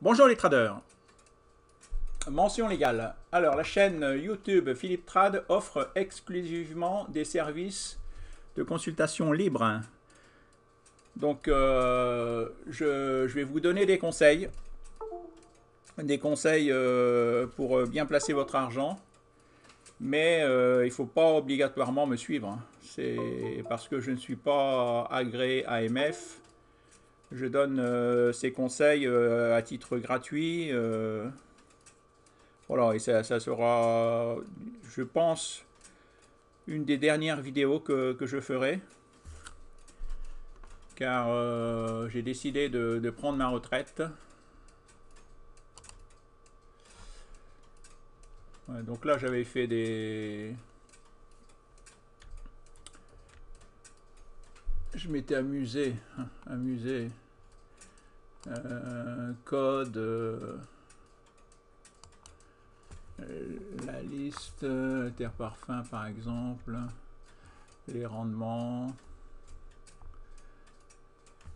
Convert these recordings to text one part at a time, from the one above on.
Bonjour les traders. Mention légale. Alors, la chaîne YouTube Philippe Trad offre exclusivement des services de consultation libre. Donc, je vais vous donner des conseils. Des conseils pour bien placer votre argent. Mais il ne faut pas obligatoirement me suivre. C'est parce que je ne suis pas agréé AMF. Je donne ces conseils à titre gratuit. Voilà, et ça sera, je pense, une des dernières vidéos que je ferai. Car j'ai décidé de prendre ma retraite. Ouais, donc là, j'avais fait des... Je m'étais amusé. Code... la liste, terre parfum par exemple, les rendements,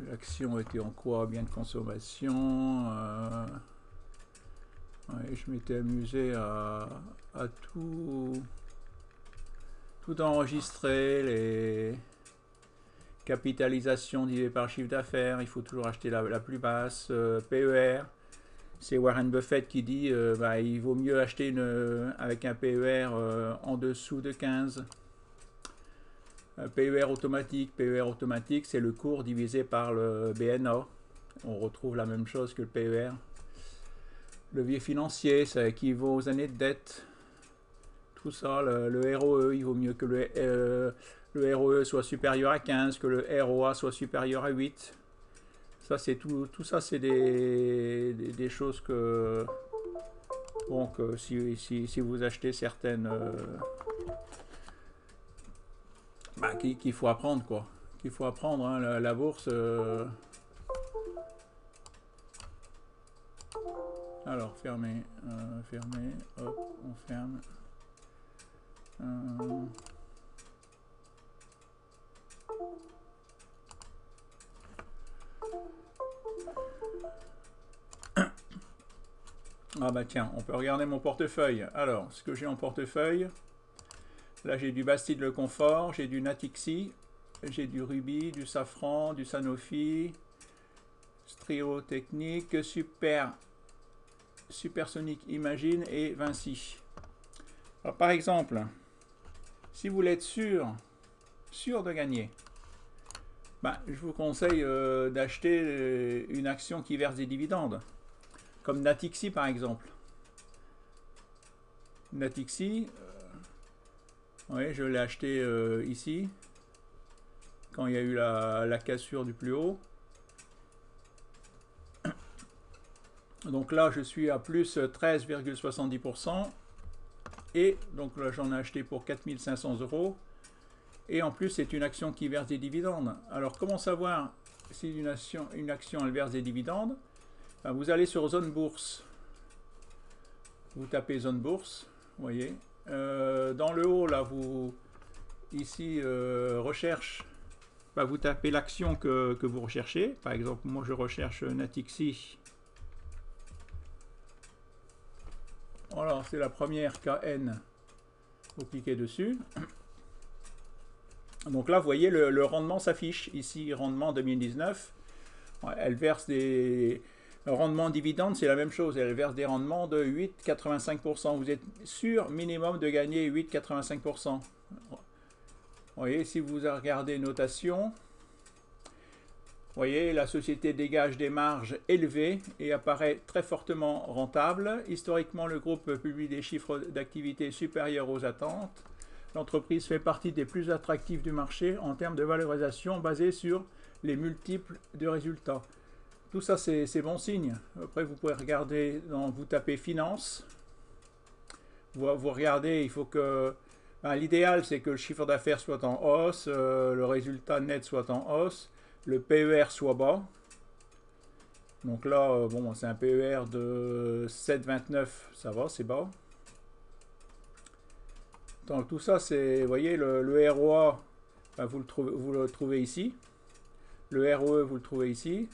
l'action était en quoi, bien de consommation, ouais, je m'étais amusé à tout enregistrer, les capitalisations divisées par chiffre d'affaires, il faut toujours acheter la plus basse, PER. C'est Warren Buffett qui dit bah, il vaut mieux acheter avec un PER en dessous de 15. PER automatique, c'est le cours divisé par le BNA. On retrouve la même chose que le PER. Levier financier, ça équivaut aux années de dette. Tout ça, le ROE, il vaut mieux que le ROE soit supérieur à 15, que le ROA soit supérieur à 8. Ça, c'est tout ça, c'est des choses que, bon, que si vous achetez certaines, bah, qu'il faut apprendre, quoi. Qu'il faut apprendre, hein, la bourse. Alors, fermez, hop, on ferme. Ah bah tiens, on peut regarder mon portefeuille. Alors, ce que j'ai en portefeuille, là j'ai du Bastide Le Confort, j'ai du Natixi, j'ai du Ruby, du Safran, du Sanofi, Strio Technique, Supersonic Imagine et Vinci. Alors, par exemple, si vous voulez être sûr de gagner, bah, je vous conseille d'acheter une action qui verse des dividendes, comme Natixi par exemple. Natixi, oui, je l'ai acheté ici, quand il y a eu la cassure du plus haut. Donc là, je suis à plus 13,70%. Et donc là, j'en ai acheté pour 4 500 €. Et en plus, c'est une action qui verse des dividendes. Alors, comment savoir si une action elle verse des dividendes? Ben, vous allez sur Zone Bourse. Vous tapez Zone Bourse, vous voyez. Dans le haut, là, ici, recherche. Ben, vous tapez l'action que vous recherchez. Par exemple, moi, je recherche Natixi. Voilà, c'est la première KN. Vous cliquez dessus. Donc là, vous voyez, le rendement s'affiche. Ici, rendement 2019. Elle verse des... Le rendement dividende, c'est la même chose. Elle verse des rendements de 8,85%. Vous êtes sûr minimum de gagner 8,85%. Vous voyez, si vous regardez notation, vous voyez, la société dégage des marges élevées et apparaît très fortement rentable. Historiquement, le groupe publie des chiffres d'activité supérieurs aux attentes. L'entreprise fait partie des plus attractives du marché en termes de valorisation basée sur les multiples de résultats. Tout ça, c'est bon signe. Après, vous pouvez regarder, vous tapez finance. Vous regardez, il faut que... Ben, l'idéal, c'est que le chiffre d'affaires soit en hausse, le résultat net soit en hausse, le PER soit bas. Donc là, bon, c'est un PER de 7,29, ça va, c'est bas. Donc tout ça, c'est, vous voyez, le ROA, ben, vous le trouvez ici. Le ROE, vous le trouvez ici.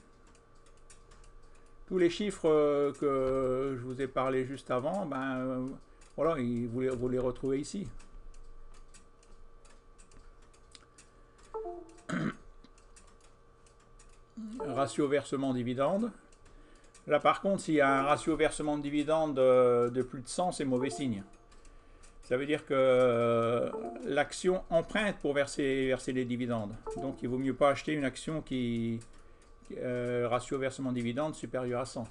tous les chiffres que je vous ai parlé juste avant, ben voilà, vous les retrouvez ici. Ratio versement dividende. Là par contre, s'il y a un ratio versement de dividende de plus de 100, c'est mauvais signe. Ça veut dire que l'action emprunte pour verser les dividendes. Donc il vaut mieux pas acheter une action qui ratio versement dividende supérieur à 100.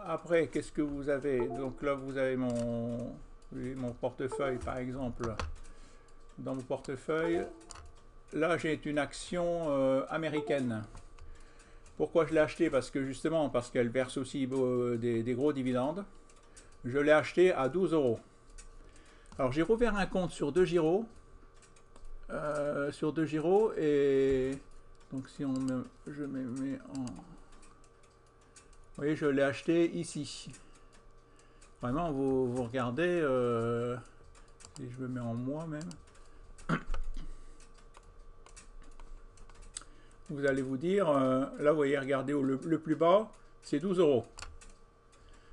Après, qu'est-ce que vous avez? Donc là, vous avez mon portefeuille, par exemple. Dans mon portefeuille, là, j'ai une action américaine. Pourquoi je l'ai acheté? Parce qu'elle verse aussi des gros dividendes. Je l'ai acheté à 12 euros. Alors, j'ai rouvert un compte sur DeGiro. Et donc, si je me mets en... Vous voyez, je l'ai acheté ici. Vraiment, vous regardez, si je me mets en moi même, vous allez vous dire, là vous voyez, regardez, le plus bas, c'est 12 euros.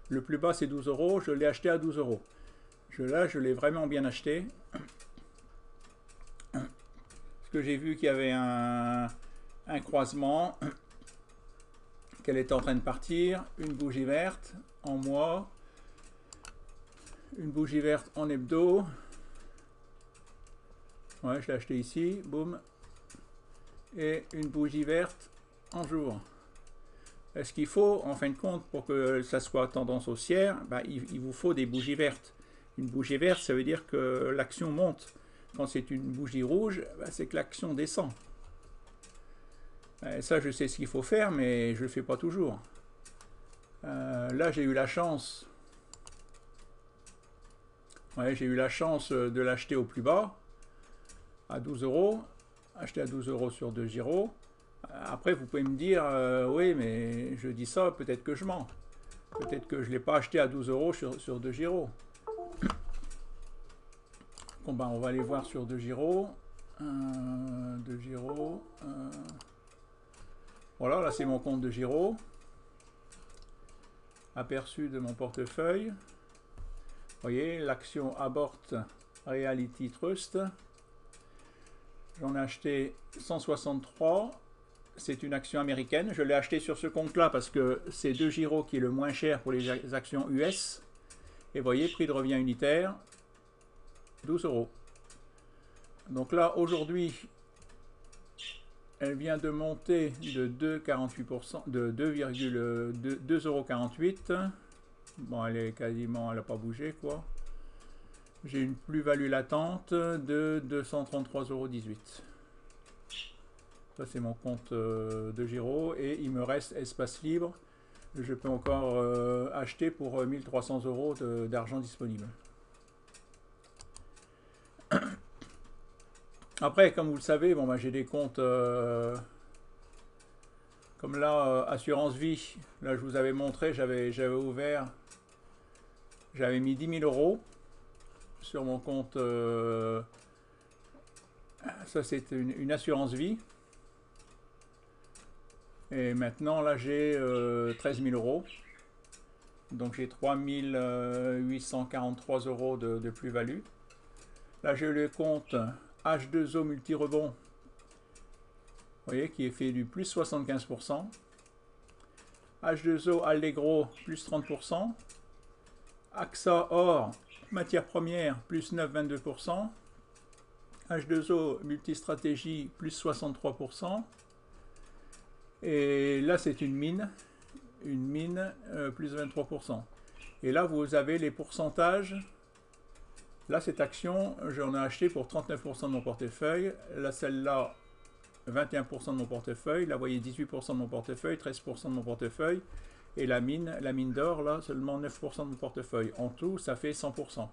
Le plus bas, c'est 12 euros, je l'ai acheté à 12 euros. Là, je l'ai vraiment bien acheté. Parce que j'ai vu qu'il y avait un croisement, qu'elle était en train de partir, une bougie verte en mois, une bougie verte en hebdo. Ouais, je l'ai acheté ici, boum. Et une bougie verte en jour. Est-ce qu'il faut, en fin de compte, pour que ça soit tendance haussière, ben, il vous faut des bougies vertes. Une bougie verte, ça veut dire que l'action monte. Quand c'est une bougie rouge, ben, c'est que l'action descend. Et ça, je sais ce qu'il faut faire, mais je ne le fais pas toujours. Là, j'ai eu la chance. Ouais, j'ai eu la chance de l'acheter au plus bas, à 12 euros. Acheter à 12 euros sur DeGiro. Après, vous pouvez me dire, oui, mais je dis ça, peut-être que je mens. Peut-être que je ne l'ai pas acheté à 12 euros sur DeGiro. Bon, ben, on va aller voir sur DeGiro. Voilà, là, c'est mon compte DeGiro. Aperçu de mon portefeuille. Vous voyez, l'action Abort Reality Trust. J'en ai acheté 163. C'est une action américaine. Je l'ai acheté sur ce compte-là parce que c'est DeGiro qui est le moins cher pour les actions US. Et vous voyez, prix de revient unitaire, 12 euros. Donc là, aujourd'hui, elle vient de monter de 2,48%, de 2,48 euros. Bon, elle est quasiment, elle n'a pas bougé, quoi. J'ai une plus-value latente de 233,18 euros. Ça, c'est mon compte DeGiro. Et il me reste espace libre. Je peux encore acheter pour 1300 euros d'argent disponible. Après, comme vous le savez, bon, bah, j'ai des comptes comme là, assurance vie. Là, je vous avais montré, j'avais ouvert, j'avais mis 10 000 euros sur mon compte. Ça, c'est une assurance vie. Et maintenant, là, j'ai 13 000 euros. Donc, j'ai 3 843 euros de plus-value. Là, j'ai le compte H2O multi-rebond. Vous voyez, qui est fait du plus 75%. H2O Allegro, plus 30%. AXA Or, matière première, plus 9,22%. H2O Multistratégie, plus 63%. Et là, c'est une mine, plus 23%. Et là, vous avez les pourcentages. Là, cette action, j'en ai acheté pour 39% de mon portefeuille. Là, celle-là, 21% de mon portefeuille. Là, vous voyez, 18% de mon portefeuille, 13% de mon portefeuille. Et la mine d'or, là, seulement 9% de mon portefeuille. En tout, ça fait 100%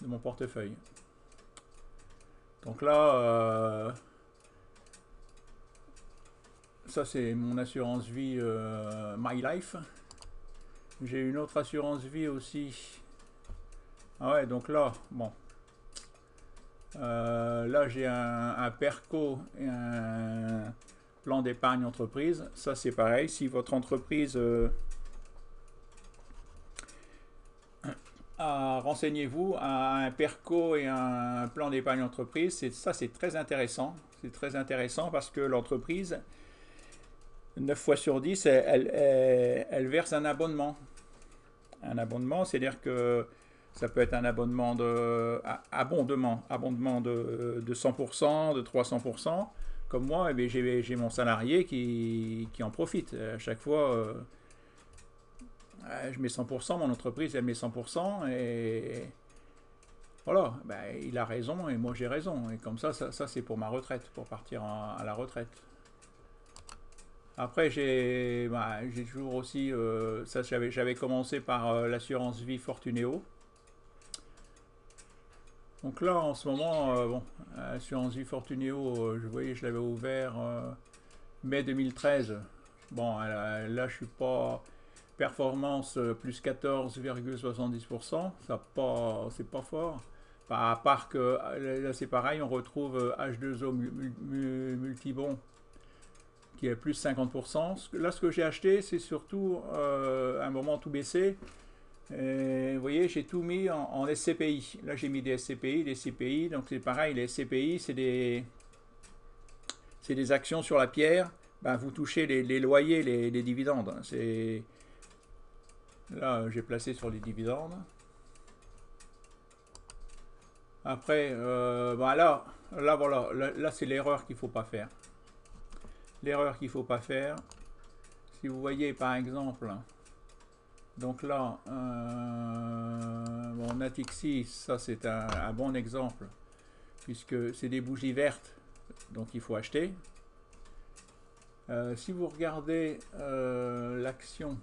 de mon portefeuille. Donc là, ça, c'est mon assurance vie My Life. J'ai une autre assurance vie aussi. Ah ouais, donc là, bon. Là, j'ai un PERCO et un plan d'épargne entreprise. Ça, c'est pareil. Si votre entreprise... renseignez-vous à un PERCO et un plan d'épargne entreprise. Ça, c'est très intéressant. C'est très intéressant parce que l'entreprise, 9 fois sur 10, elle verse un abonnement. Un abonnement, c'est-à-dire que ça peut être un abonnement abondement de 100%, de 300%. Comme moi, eh j'ai mon salarié qui en profite. À chaque fois, je mets 100%, mon entreprise, elle met 100%. Et voilà, ben, il a raison et moi j'ai raison. Et comme ça c'est pour ma retraite, pour partir à la retraite. Après, j'ai toujours aussi, j'avais commencé par l'assurance vie Fortuneo. Donc là, en ce moment, bon, assurance vie Fortuneo, je voyais, je l'avais ouvert mai 2013. Bon, là, je suis pas performance plus 14,70%, c'est pas fort. À part que là, c'est pareil, on retrouve H2O Multibon qui est plus 50%. Là, ce que j'ai acheté, c'est surtout à un moment tout baissé. Et, vous voyez, j'ai tout mis en SCPI. Là, j'ai mis des SCPI, des CPI. Donc, c'est pareil, les SCPI, c'est des actions sur la pierre. Ben, vous touchez les loyers, les dividendes. Là, j'ai placé sur les dividendes. Après, ben là, voilà. Là c'est l'erreur qu'il ne faut pas faire. L'erreur qu'il ne faut pas faire, si vous voyez par exemple, donc là, bon, Natixis, ça c'est un bon exemple, puisque c'est des bougies vertes, donc il faut acheter. Si vous regardez l'action,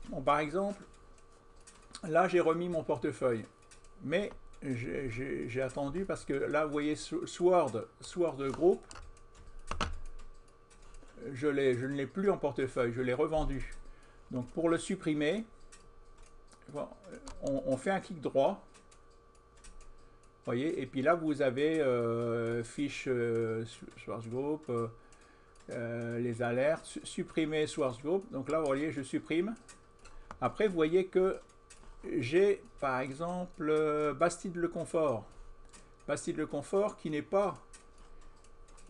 bon, par exemple, là j'ai remis mon portefeuille, mais j'ai attendu parce que là vous voyez Sword Group, je ne l'ai plus en portefeuille, je l'ai revendu. Donc pour le supprimer, on fait un clic droit, voyez, et puis là vous avez fiche Sword Group, les alertes, supprimer Sword Group. Donc là vous voyez, je supprime. Après vous voyez que j'ai par exemple Bastide Le Confort. Bastide Le Confort qui n'est pas...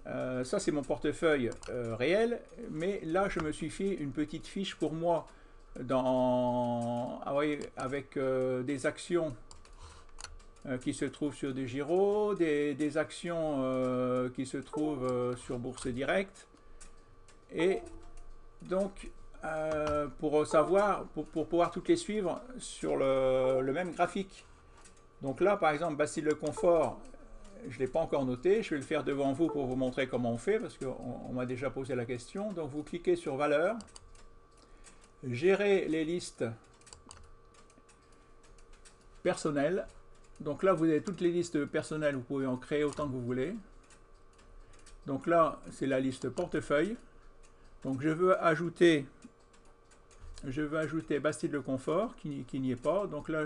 ça c'est mon portefeuille réel, mais là je me suis fait une petite fiche pour moi avec des actions qui se trouvent sur des giros, des actions qui se trouvent sur Bourse Direct. Et donc pour savoir, pour pouvoir toutes les suivre sur le même graphique. Donc là par exemple Bastide Le Confort, je ne l'ai pas encore noté, je vais le faire devant vous pour vous montrer comment on fait, parce qu'on m'a déjà posé la question. Donc vous cliquez sur Valeurs, Gérer les listes personnelles. Donc là vous avez toutes les listes personnelles, vous pouvez en créer autant que vous voulez. Donc là c'est la liste portefeuille. Donc je veux ajouter Bastide Le Confort qui n'y est pas. Donc là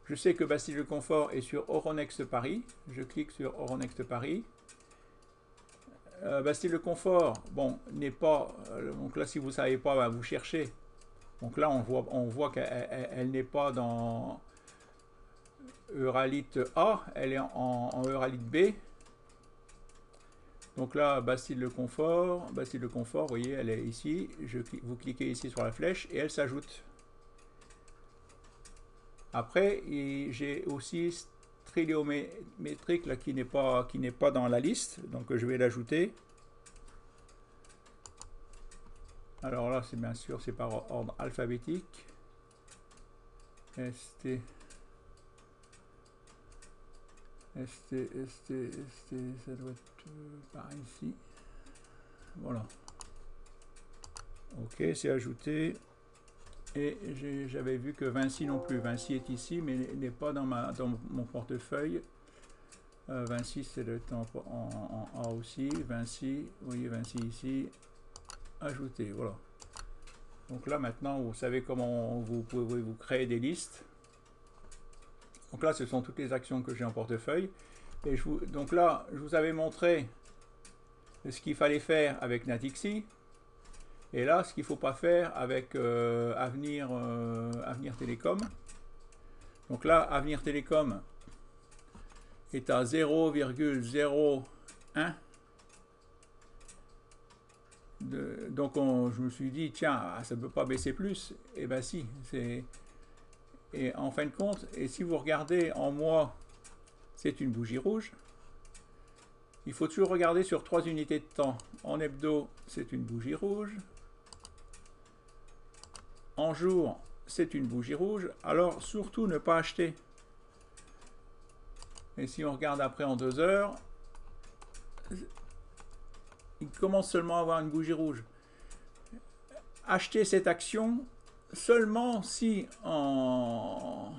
je sais que Bastide Le Confort est sur Euronext Paris. Je clique sur Euronext Paris. Bastide Le Confort, bon, n'est pas... donc là, si vous ne savez pas, bah, vous cherchez. Donc là, on voit qu'elle n'est pas dans Euralite A, elle est en Euralite B. Donc là, Bastide Le Confort, vous voyez, elle est ici. Vous cliquez ici sur la flèche et elle s'ajoute. Après, j'ai aussi Striliométrique là, qui n'est pas dans la liste, donc je vais l'ajouter. Alors là, c'est bien sûr, c'est par ordre alphabétique. ST, ça doit être par ici. Voilà. Ok, c'est ajouté. Et j'avais vu que Vinci non plus. Vinci est ici, mais n'est pas dans mon portefeuille. Vinci, c'est le temps en A aussi. Vinci, vous voyez Vinci ici. Ajouter, voilà. Donc là, maintenant, vous savez comment vous pouvez vous créer des listes. Donc là, ce sont toutes les actions que j'ai en portefeuille. Et donc là, je vous avais montré ce qu'il fallait faire avec Natixi, et là, ce qu'il ne faut pas faire avec Avenir Télécom. Donc là, Avenir Télécom est à 0,01. Donc je me suis dit, tiens, ça ne peut pas baisser plus. Et bien si, et en fin de compte, et si vous regardez en mois, c'est une bougie rouge. Il faut toujours regarder sur 3 unités de temps. En hebdo, c'est une bougie rouge. En jour, c'est une bougie rouge. Alors, surtout, ne pas acheter. Et si on regarde après en 2 heures, il commence seulement à avoir une bougie rouge. Achetez cette action seulement si en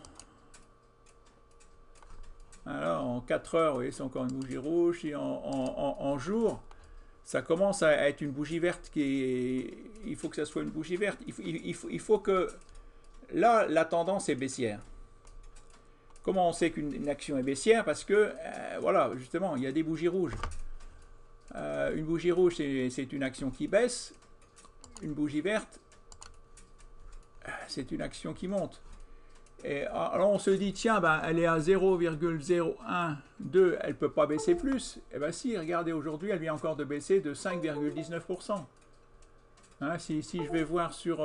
4 heures, vous voyez, c'est encore une bougie rouge. Si en jour, ça commence à être une bougie verte. Il faut que ça soit une bougie verte. Il faut que... Là, la tendance est baissière. Comment on sait qu'une action est baissière? Parce que, voilà, justement, il y a des bougies rouges. Une bougie rouge, c'est une action qui baisse. Une bougie verte, c'est une action qui monte. Et alors on se dit, tiens, ben, elle est à 0,012, elle ne peut pas baisser plus. Et bien si, regardez, aujourd'hui, elle vient encore de baisser de 5,19%. Hein, si je vais voir sur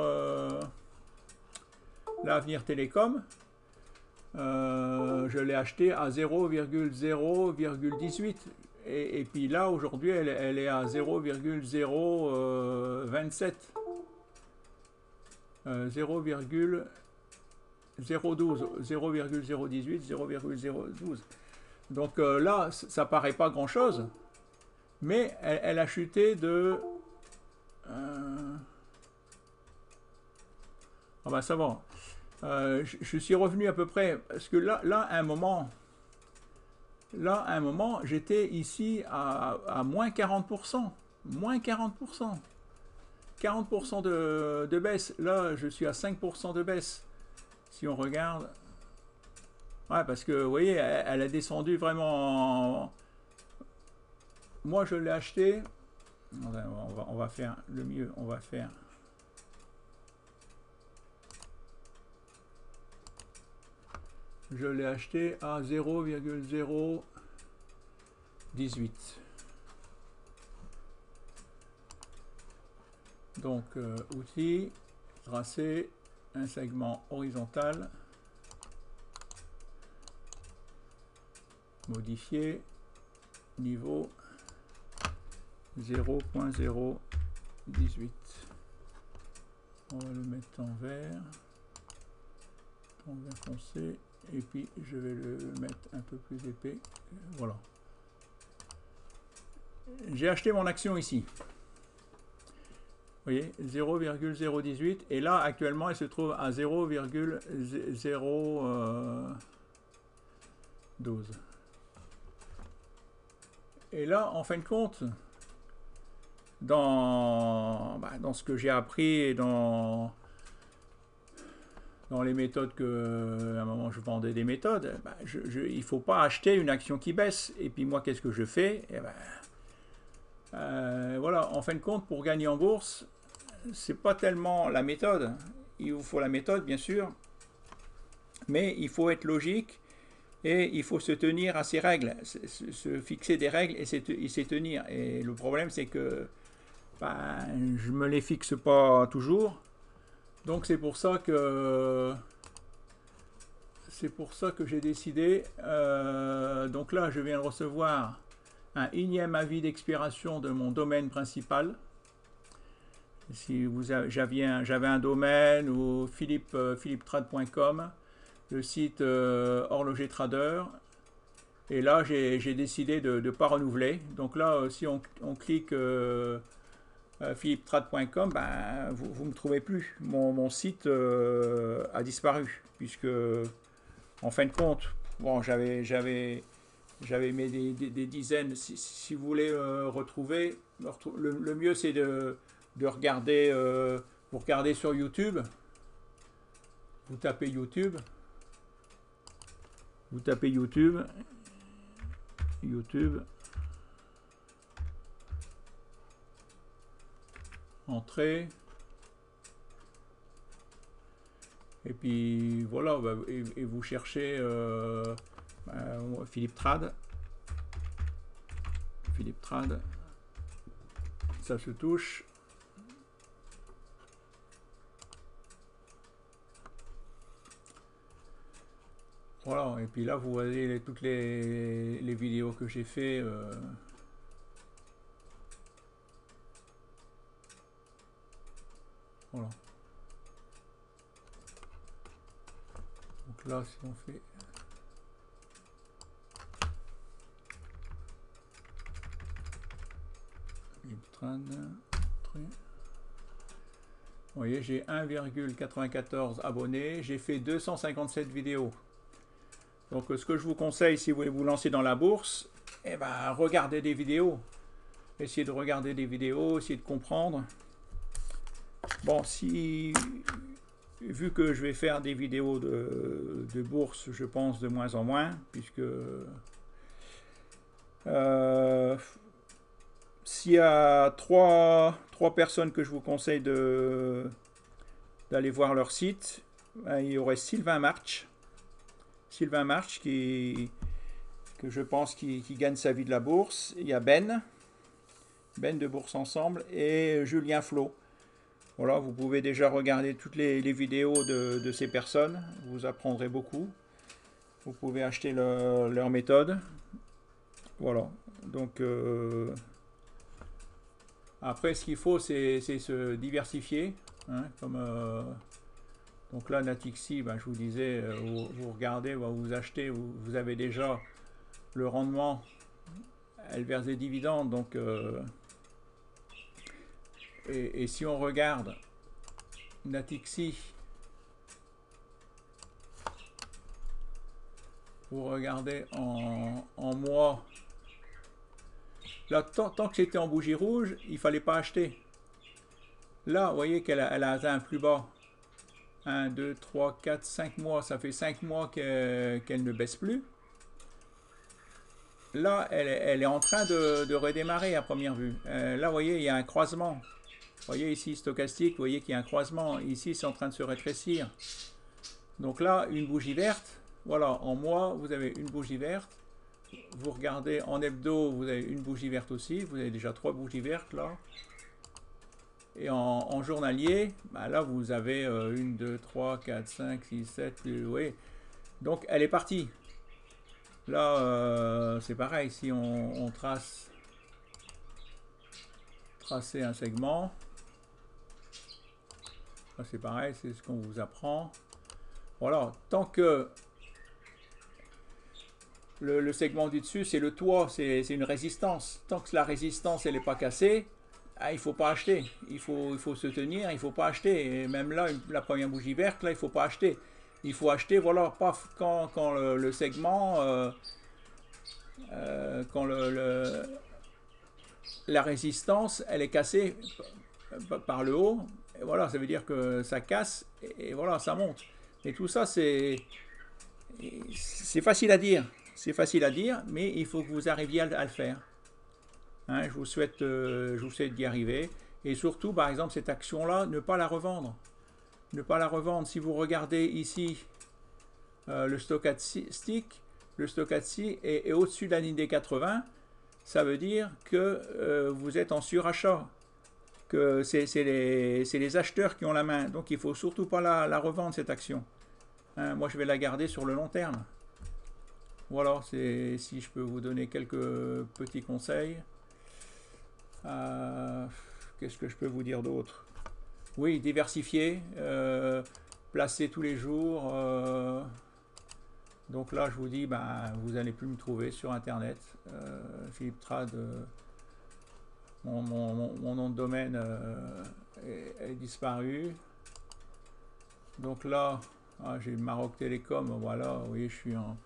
l'Avenir Télécom, je l'ai acheté à 0,018. Et puis là, aujourd'hui, elle est à 0,027. 0,018, 0,012. Donc là, ça paraît pas grand chose, mais elle a chuté de... Ah ben ça va. Je suis revenu à peu près, parce que là à un moment, j'étais ici à moins 40%. Moins 40%. 40% de baisse. Là, je suis à 5% de baisse. Si on regarde. Ouais, parce que, vous voyez, elle a descendu vraiment. Moi, je l'ai acheté. On va faire le mieux. On va faire. Je l'ai acheté à 0,018. Donc, outils, tracé, un segment horizontal, modifier, niveau 0.018. On va le mettre en vert foncé, et puis je vais le mettre un peu plus épais. Voilà. J'ai acheté mon action ici. Vous voyez, 0,018, et là actuellement elle se trouve à 0,012. Et là, en fin de compte, dans ce que j'ai appris, dans les méthodes à un moment je vendais des méthodes, il ne faut pas acheter une action qui baisse. Et puis moi, qu'est-ce que je fais? Voilà, en fin de compte, pour gagner en bourse, c'est pas tellement la méthode. Il vous faut la méthode, bien sûr, mais il faut être logique et il faut se tenir à ces règles, se fixer des règles et s'y tenir. Et le problème, c'est que je me les fixe pas toujours. Donc c'est pour ça que j'ai décidé. Donc là, je viens de recevoir un énième avis d'expiration de mon domaine principal. Si j'avais un domaine ou philippetrade.com, le site Horloger Trader, et là j'ai décidé de ne pas renouveler. Donc là, si on clique philippetrade.com, vous ne me trouvez plus. Mon site a disparu, puisque en fin de compte, bon, j'avais mis des dizaines. Si vous voulez retrouver, le mieux c'est de regarder, vous regardez sur YouTube, vous tapez YouTube, entrée. Et puis voilà, et vous cherchez Philippe Trad. Philippe Trad. Ça se touche. Voilà, et puis là vous voyez toutes les vidéos que j'ai fait. Voilà. Donc là, si on fait vous voyez, j'ai 1,94 abonnés, j'ai fait 257 vidéos. Donc ce que je vous conseille si vous voulez vous lancer dans la bourse, eh ben, regardez des vidéos. Essayez de regarder des vidéos, essayez de comprendre. Bon, vu que je vais faire des vidéos de bourse, je pense de moins en moins, puisque s'il y a trois personnes que je vous conseille d'aller voir leur site, il y aurait Sylvain March. Sylvain March que je pense qui gagne sa vie de la bourse. Il y a Ben de Bourse Ensemble et Julien Flo. Voilà, vous pouvez déjà regarder toutes les vidéos de ces personnes. Vous apprendrez beaucoup. Vous pouvez acheter leur méthode. Voilà. Donc après, ce qu'il faut, c'est se diversifier. Hein, donc là, Natixi, ben, je vous disais, vous regardez, vous achetez, vous avez déjà le rendement. Elle verse des dividendes. Donc, et si on regarde Natixi, vous regardez en mois. Là, tant que c'était en bougie rouge, il ne fallait pas acheter. Là, vous voyez qu'elle a atteint un plus bas. 1, 2, 3, 4, 5 mois. Ça fait 5 mois qu'elle ne baisse plus. Là, elle est en train de redémarrer à première vue. Là, vous voyez, il y a un croisement. Vous voyez ici, stochastique, vous voyez qu'il y a un croisement. Ici, c'est en train de se rétrécir. Donc là, une bougie verte. Voilà, en mois, vous avez une bougie verte. Vous regardez en hebdo, vous avez une bougie verte aussi. Vous avez déjà 3 bougies vertes là. Et en journalier, bah là vous avez 1, 2, 3, 4, 5, 6, 7, oui. Donc elle est partie. Là, c'est pareil, si on tracer un segment, c'est pareil, c'est ce qu'on vous apprend. Voilà, tant que le segment du dessus, c'est le toit, c'est une résistance. Tant que la résistance, elle n'est pas cassée, il ne faut pas acheter. Il faut se tenir, il ne faut pas acheter. Et même là, la première bougie verte, là, il ne faut pas acheter. Il faut acheter, voilà, pas quand le segment, quand la résistance, elle est cassée par le haut. Et voilà, ça veut dire que ça casse et voilà, ça monte. Et tout ça, c'est facile à dire. C'est facile à dire, mais il faut que vous arriviez à le faire. Hein, je vous souhaite d'y arriver. Et surtout, par exemple, cette action-là, ne pas la revendre. Ne pas la revendre. Si vous regardez ici le stochastique est au-dessus de la ligne des 80, ça veut dire que vous êtes en surachat. Que c'est les acheteurs qui ont la main. Donc, il ne faut surtout pas la revendre, cette action. Hein, moi, je vais la garder sur le long terme. Voilà, si je peux vous donner quelques petits conseils. Qu'est-ce que je peux vous dire d'autre? Oui, diversifier, placer tous les jours. Donc là, je vous dis, ben, vous n'allez plus me trouver sur Internet. Philippe Trad, mon nom de domaine est disparu. Donc là, j'ai Maroc Télécom, voilà, vous voyez, je suis en...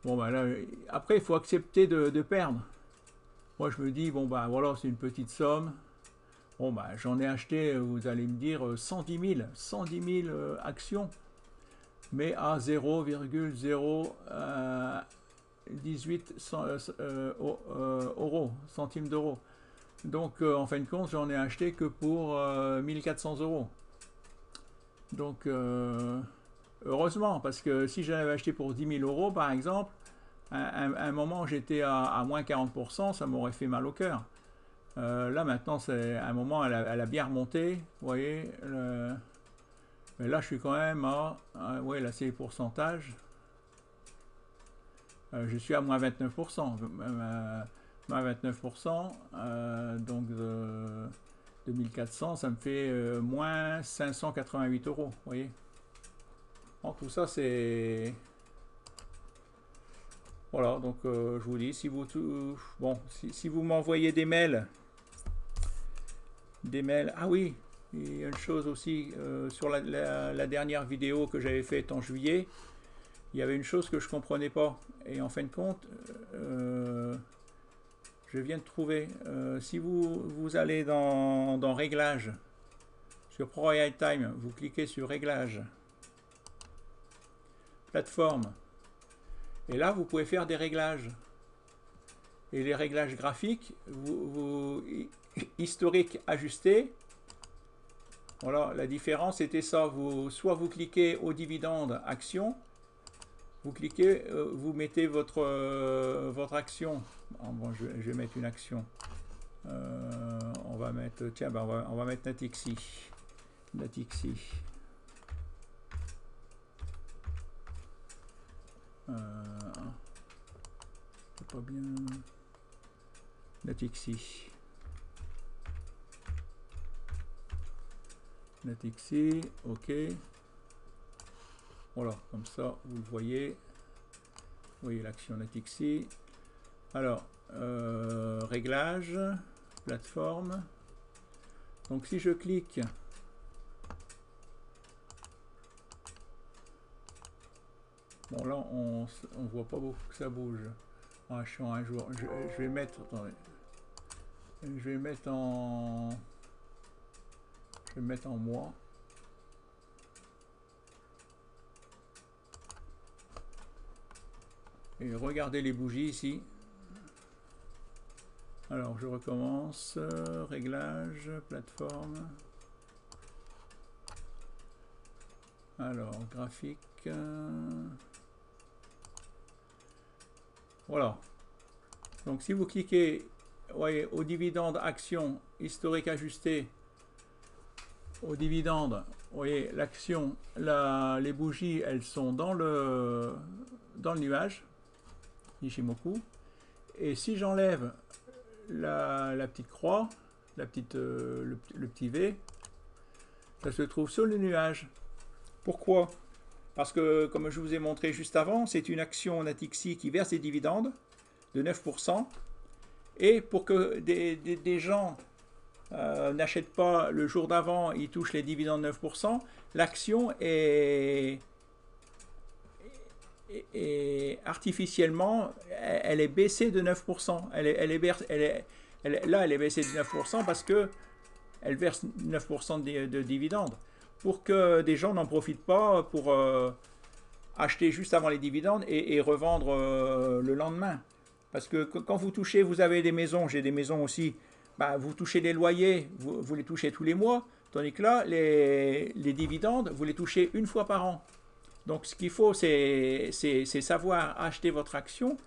Bon, ben là, après, il faut accepter de perdre. Moi, je me dis, bon, ben voilà, c'est une petite somme. Bon, ben j'en ai acheté, vous allez me dire, 110 000 actions, mais à 0,018 euros, centimes d'euros. Donc en fin de compte, j'en ai acheté que pour 1400 euros. Donc heureusement, parce que si j'en avais acheté pour 10 000 euros par exemple, à un moment j'étais à moins 40%, ça m'aurait fait mal au cœur. Là maintenant, c'est à un moment, elle a bien remonté, vous voyez. Mais là, je suis quand même à, ouais, là c'est les pourcentages. Je suis à moins 29%. Moins 29%, donc de 2400, ça me fait moins 588 euros, vous voyez. Bon, tout ça, c'est... Voilà, donc je vous dis, si vous, bon, si vous m'envoyez des mails, ah oui, il y a une chose aussi, sur la dernière vidéo que j'avais faite en juillet, il y avait une chose que je ne comprenais pas. Et en fin de compte, je viens de trouver, si vous allez dans Réglages, sur ProRealTime, Time, vous cliquez sur Réglages, Plateforme, et là vous pouvez faire des réglages. Et les réglages graphiques, historique ajusté, voilà, la différence était ça, soit vous cliquez au dividende action, vous cliquez, vous mettez votre action. Bon, je vais mettre une action. On va mettre, tiens, ben on va mettre Natixi. Natixi. C'est pas bien. Natixi. Natixi, ok. Voilà, comme ça, vous le voyez. Vous voyez l'action Natixi. Alors, réglage, plateforme. Donc si je clique, bon là on voit pas beaucoup que ça bouge. Ah, je suis en un jour. Je vais mettre, attendez, je vais mettre en mois. Et regardez les bougies ici. Alors je recommence, réglage, plateforme. Alors graphique. Voilà. Donc si vous cliquez, voyez, au dividende action historique ajusté, au dividende, vous voyez l'action, les bougies, elles sont dans le nuage, Ishimoku. Et si j'enlève la petite croix, le petit V, ça se trouve sur le nuage. Pourquoi? Parce que, comme je vous ai montré juste avant, c'est une action Natixi qui verse des dividendes de 9%. Et pour que des gens n'achètent pas le jour d'avant, ils touchent les dividendes de 9%, l'action est artificiellement, elle est baissée de 9%. Là, elle est baissée de 9% parce que elle verse 9% de dividendes. Pour que des gens n'en profitent pas pour acheter juste avant les dividendes et revendre le lendemain. Parce que quand vous touchez, vous avez des maisons, j'ai des maisons aussi, bah, vous touchez les loyers, vous les touchez tous les mois, tandis que là, les dividendes, vous les touchez une fois par an. Donc ce qu'il faut, c'est savoir acheter votre action,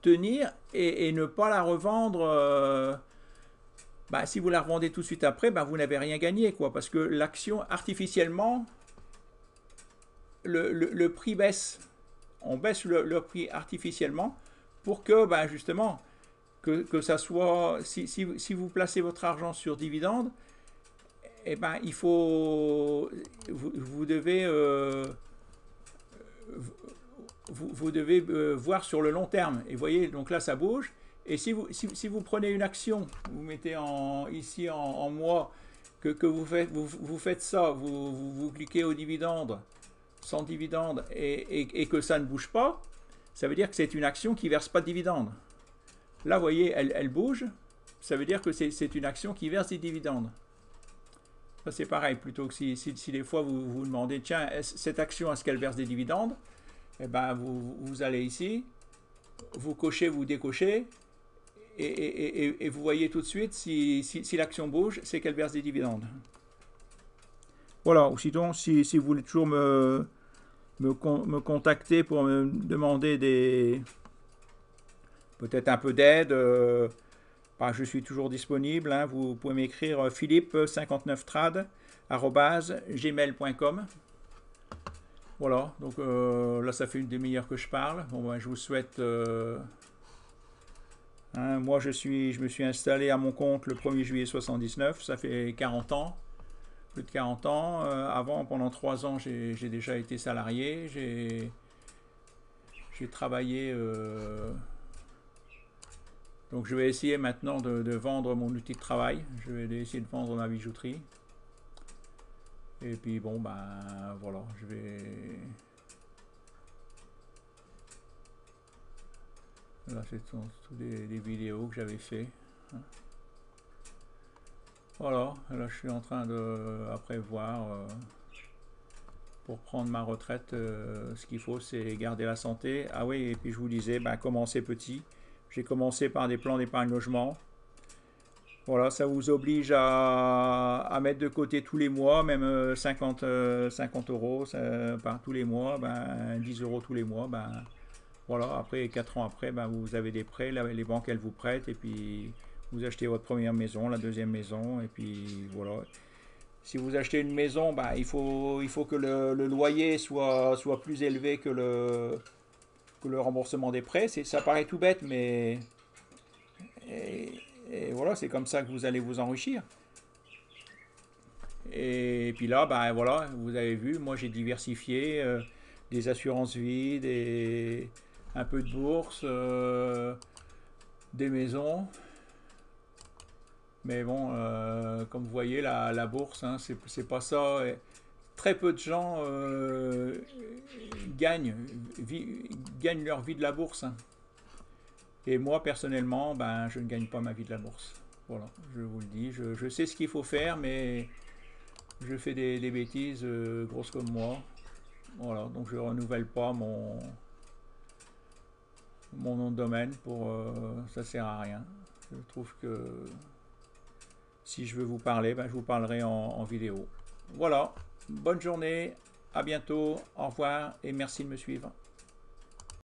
tenir et ne pas la revendre. Bah, si vous la revendez tout de suite après, bah, vous n'avez rien gagné, quoi, parce que l'action, artificiellement, le prix baisse. On baisse le prix artificiellement pour que, bah, justement, que ça soit, si vous placez votre argent sur dividende, eh ben, il faut, vous devez, vous devez voir sur le long terme. Et vous voyez, donc là, ça bouge. Et si vous prenez une action, vous mettez ici en mois, que vous faites ça, vous cliquez au dividende, sans dividende, et que ça ne bouge pas, ça veut dire que c'est une action qui ne verse pas de dividende. Là, vous voyez, elle bouge, ça veut dire que c'est une action qui verse des dividendes. Ça, c'est pareil, plutôt que si des fois vous vous demandez, tiens, cette action, est-ce qu'elle verse des dividendes? Eh ben, vous allez ici, vous cochez, vous décochez, et vous voyez tout de suite si l'action bouge, c'est qu'elle verse des dividendes. Voilà, ou sinon, si vous voulez toujours me contacter pour me demander peut-être un peu d'aide, je suis toujours disponible. Hein, vous pouvez m'écrire philippe59trad@gmail.com. Voilà, donc là ça fait une demi-heure que je parle. Bon, ben, je vous souhaite... moi je me suis installé à mon compte le 1er juillet 79, ça fait 40 ans. Plus de 40 ans. Avant, pendant 3 ans, j'ai déjà été salarié. J'ai travaillé. Donc, je vais essayer maintenant de vendre mon outil de travail. Je vais essayer de vendre ma bijouterie. Et puis, bon, ben voilà, je vais. Là, c'est tout des vidéos que j'avais fait. Voilà, là je suis en train de, après voir, pour prendre ma retraite, ce qu'il faut c'est garder la santé. Ah oui, et puis je vous disais, commencez petit. J'ai commencé par des plans d'épargne logement. Voilà, ça vous oblige à mettre de côté tous les mois, même 50 euros par tous les mois, 10 euros tous les mois. Voilà, après 4 ans après, vous avez des prêts, là, les banques elles vous prêtent, et puis vous achetez votre première maison, la deuxième maison, et puis voilà. Si vous achetez une maison, il faut que le loyer soit plus élevé que le remboursement des prêts. Ça paraît tout bête, mais et voilà, c'est comme ça que vous allez vous enrichir. Et puis là, voilà, vous avez vu, moi j'ai diversifié des assurances vie, un peu de bourse, des maisons. Mais bon, comme vous voyez, la bourse, hein, c'est pas ça. Très peu de gens gagnent leur vie de la bourse. Hein. Et moi, personnellement, je ne gagne pas ma vie de la bourse. Voilà, je vous le dis. Je sais ce qu'il faut faire, mais je fais des bêtises grosses comme moi. Voilà, donc je ne renouvelle pas mon nom de domaine. Ça sert à rien. Je trouve que si je veux vous parler, je vous parlerai en vidéo. Voilà, bonne journée, à bientôt, au revoir et merci de me suivre.